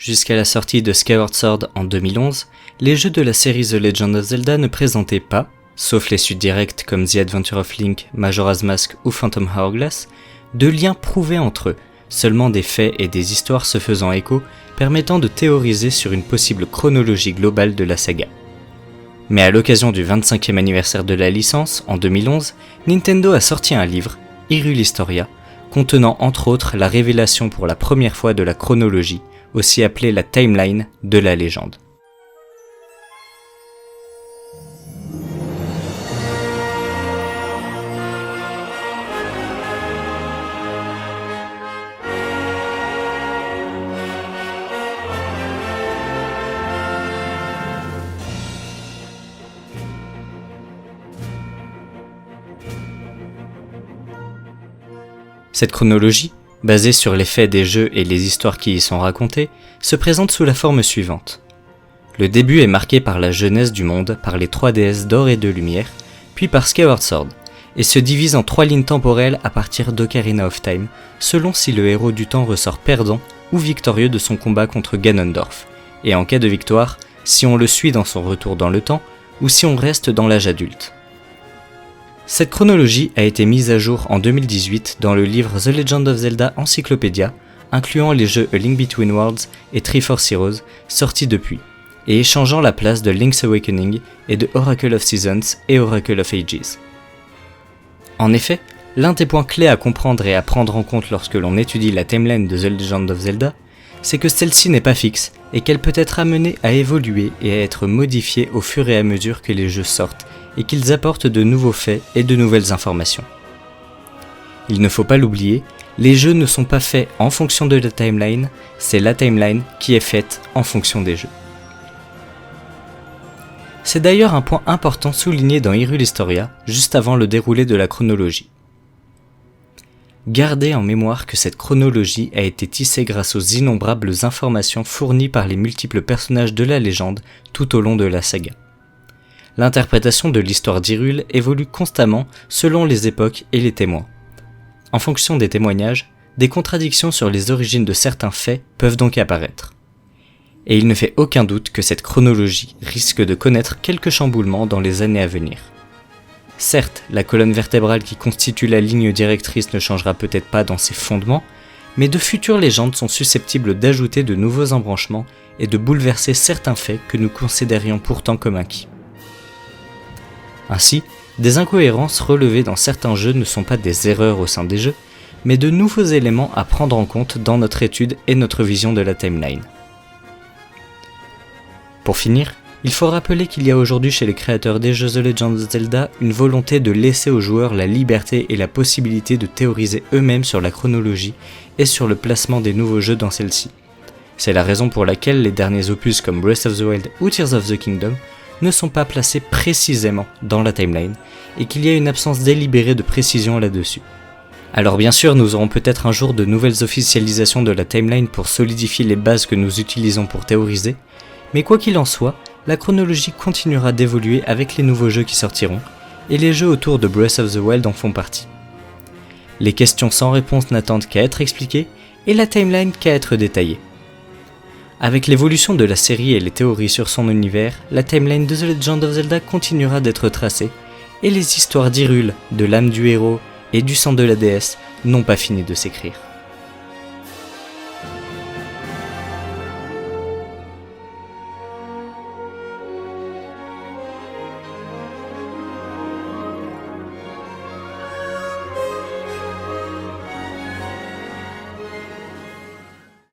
Jusqu'à la sortie de Skyward Sword en 2011, les jeux de la série The Legend of Zelda ne présentaient pas, sauf les suites directes comme The Adventure of Link, Majora's Mask ou Phantom Hourglass, de liens prouvés entre eux, seulement des faits et des histoires se faisant écho, permettant de théoriser sur une possible chronologie globale de la saga. Mais à l'occasion du 25e anniversaire de la licence, en 2011, Nintendo a sorti un livre, Hyrule Historia, contenant entre autres la révélation pour la première fois de la chronologie, aussi appelée la timeline de la légende. Cette chronologie, basée sur les faits des jeux et les histoires qui y sont racontées, se présente sous la forme suivante. Le début est marqué par la jeunesse du monde, par les 3 déesses d'or et de lumière, puis par Skyward Sword, et se divise en 3 lignes temporelles à partir d'Ocarina of Time, selon si le héros du temps ressort perdant ou victorieux de son combat contre Ganondorf, et en cas de victoire, si on le suit dans son retour dans le temps, ou si on reste dans l'âge adulte. Cette chronologie a été mise à jour en 2018 dans le livre The Legend of Zelda Encyclopedia, incluant les jeux A Link Between Worlds et Triforce Heroes, sortis depuis, et échangeant la place de Link's Awakening et de Oracle of Seasons et Oracle of Ages. En effet, l'un des points clés à comprendre et à prendre en compte lorsque l'on étudie la timeline de The Legend of Zelda, c'est que celle-ci n'est pas fixe et qu'elle peut être amenée à évoluer et à être modifiée au fur et à mesure que les jeux sortent et qu'ils apportent de nouveaux faits et de nouvelles informations. Il ne faut pas l'oublier, les jeux ne sont pas faits en fonction de la timeline, c'est la timeline qui est faite en fonction des jeux. C'est d'ailleurs un point important souligné dans Hyrule Historia, juste avant le déroulé de la chronologie. Gardez en mémoire que cette chronologie a été tissée grâce aux innombrables informations fournies par les multiples personnages de la légende tout au long de la saga. L'interprétation de l'histoire d'Hyrule évolue constamment selon les époques et les témoins. En fonction des témoignages, des contradictions sur les origines de certains faits peuvent donc apparaître. Et il ne fait aucun doute que cette chronologie risque de connaître quelques chamboulements dans les années à venir. Certes, la colonne vertébrale qui constitue la ligne directrice ne changera peut-être pas dans ses fondements, mais de futures légendes sont susceptibles d'ajouter de nouveaux embranchements et de bouleverser certains faits que nous considérions pourtant comme acquis. Ainsi, des incohérences relevées dans certains jeux ne sont pas des erreurs au sein des jeux, mais de nouveaux éléments à prendre en compte dans notre étude et notre vision de la timeline. Pour finir, il faut rappeler qu'il y a aujourd'hui chez les créateurs des jeux The Legend of Zelda une volonté de laisser aux joueurs la liberté et la possibilité de théoriser eux-mêmes sur la chronologie et sur le placement des nouveaux jeux dans celle-ci. C'est la raison pour laquelle les derniers opus comme Breath of the Wild ou Tears of the Kingdom ne sont pas placés précisément dans la timeline et qu'il y a une absence délibérée de précision là-dessus. Alors bien sûr, nous aurons peut-être un jour de nouvelles officialisations de la timeline pour solidifier les bases que nous utilisons pour théoriser, mais quoi qu'il en soit, la chronologie continuera d'évoluer avec les nouveaux jeux qui sortiront, et les jeux autour de Breath of the Wild en font partie. Les questions sans réponse n'attendent qu'à être expliquées, et la timeline qu'à être détaillée. Avec l'évolution de la série et les théories sur son univers, la timeline de The Legend of Zelda continuera d'être tracée, et les histoires d'Hyrule, de l'âme du héros et du sang de la déesse n'ont pas fini de s'écrire.